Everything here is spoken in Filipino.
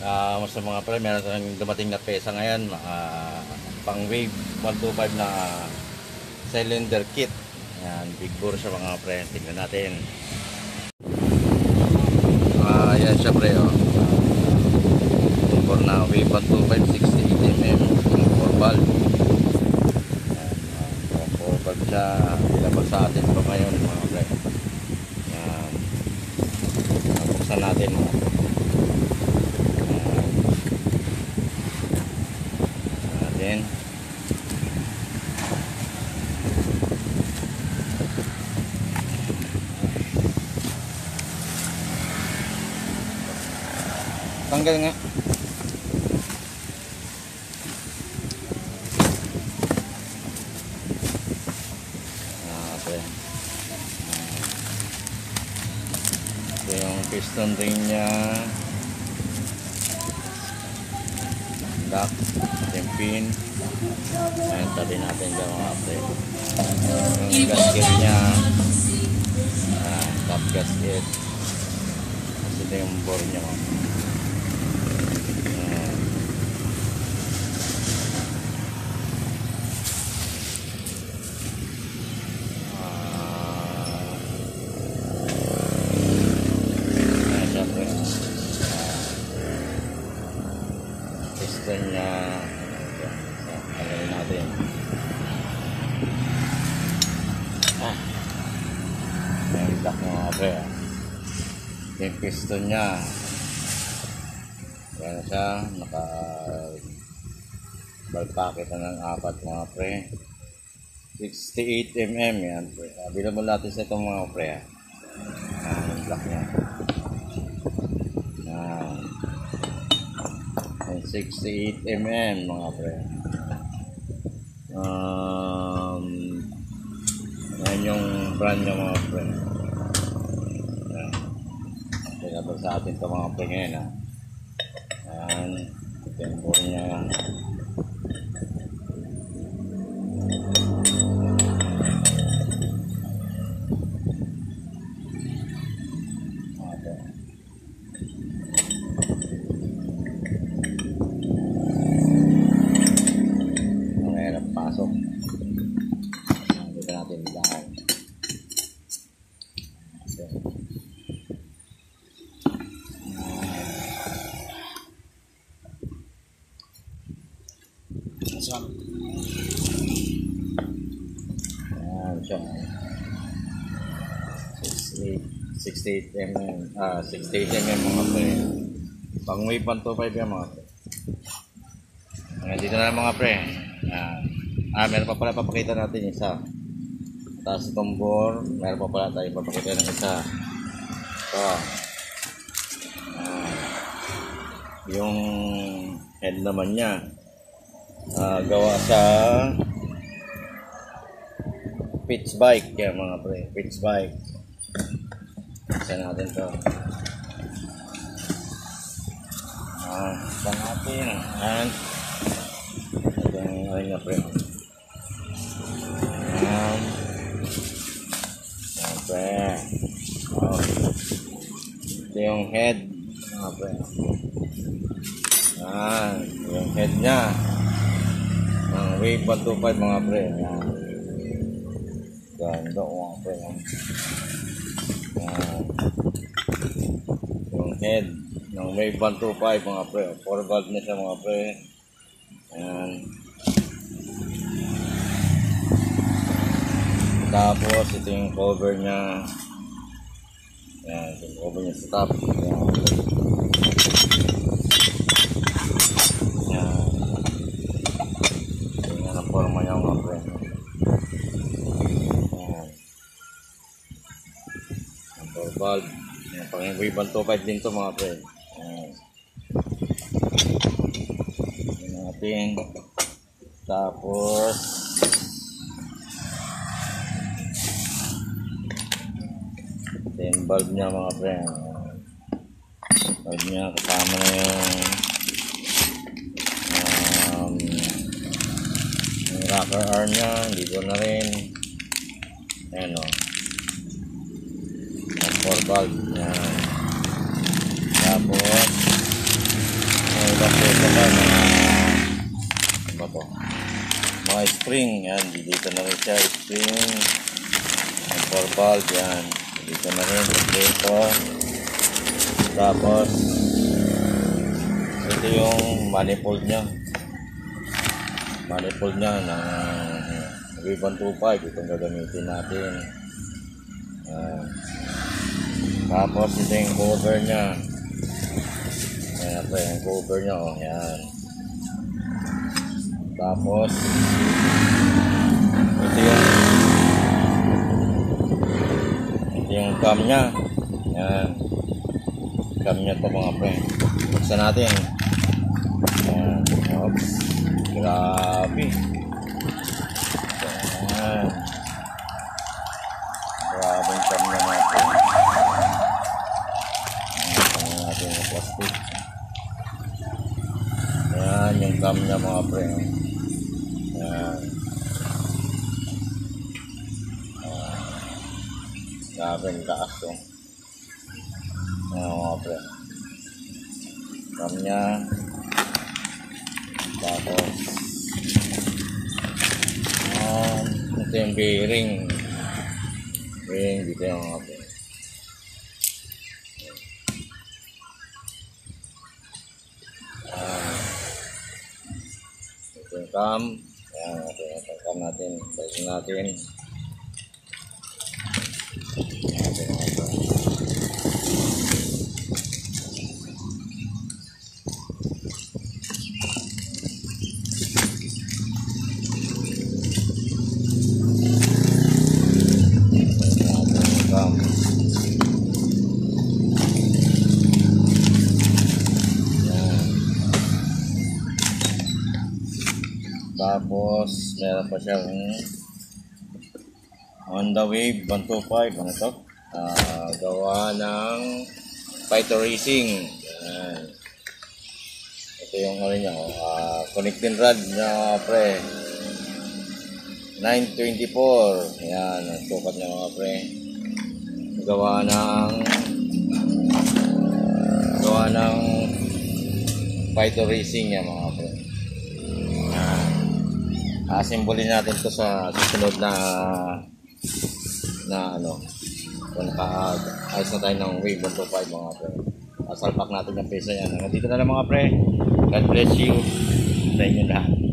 Sa mga pre, meron tayong dumating na pesa ngayon, pang wave 125 na cylinder kit. Yan, big bore siya mga pre. Tingnan natin. Yan siya pre, oh. Bore na wave 125 68mm 4 valve. Yan, 4 valve siya. Ilabas sa atin pa ngayon mga pre. Yan, buksan natin mga pre. Natin. Tanggal nga. Okay. Ito yung piston ring niya. Lock. Yung pin. Ayan, tabi natin dyan mga pre. Yung gasket niya. Top gasket. Kasi ito yung bore niya. Piston niya. Tanggalin natin. Ayan, lock mga pre. Yung piston niya. Ayan siya. Naka valve packet na ng 4 mga pre. 68mm yan pre. Bilang mo natin sa itong mga pre. Ayan yung lock niya. 68mm mga pre. Yan yung brand niya mga pre. Pinabal sa atin ito mga pre ngayon. Yan, ito yung bore niya. Pasok. Dito natin dahil. Ayan siya. 68mm. 68mm mga pre. Pang wave 125 yan mga pre. Ayan, dito na mga pre. Meron pa pala papakita natin isa. Tapos itong bore, meron pa pala tayo papakita ng isa. Ito. Yung head naman niya. Gawa sa pitch bike. Yan mga pre, pitch bike. Isa natin ito. Isa natin. And ito yung ano niya pre. Ito yung head mga pre. Yung head nya ang wave 125 mga pre. Ganda mga pre. Yung head ng wave 125 mga pre. 4 valve na siya mga pre. Tapos ito yung cover nya. Yan, yung cover nya sa top. Yan. Yan ang forma nya mga pre. Yan. Ang 4 valve. Yan, pang wave 125 din to mga pre. Yan. Yan natin. Tapos yung bulb niya mga pre. Bulb niya kasama na yung rocker arm niya. Dito na rin. Ayan o. Yung 4 bulb. Yan. Tapos ibang pesa pa, ano to? Mga spring, yan, dito na rin siya, spring, ang 4 valve, yan, dito na rin, dito, tapos, ito yung manifold nya ng V125, itong gagamitin natin. Tapos ito yung cover nya, ayan po yung cover nya, oh, yan. Tapos ito yung cam nya, yan, cam nya to mga pre. Buksan natin. Ayan. Oops. Grabe. Ayan. Grabe yung cam nya natin. Ayan natin yung plastic. Ayan yung cam nya mga pre. Ayan. Grabe yung taas to. Ayan mga pre. Cam nya. Tapos ito yung bearing dito yung mga pre. Ito yung cam. Ayan, ito yung cam natin, balikin natin. Ito yung mga pre. Tapos meron pa siyang Honda Wave 125, ano to? Gawa ng Fighter Racing. Ayan. Ito yung ano niya, connecting rod na pre, 924. Ayan, ang sukat niya mga pre. Gawa ng Fighter Racing niya mga pre. Simbolin natin to sa susunod na ano, kung naka-ayos na tayo ng Wave 125 mga pre. Salpak natin yung pesa yan. Hanggang dito na lang mga pre. God bless you sa inyo lahat.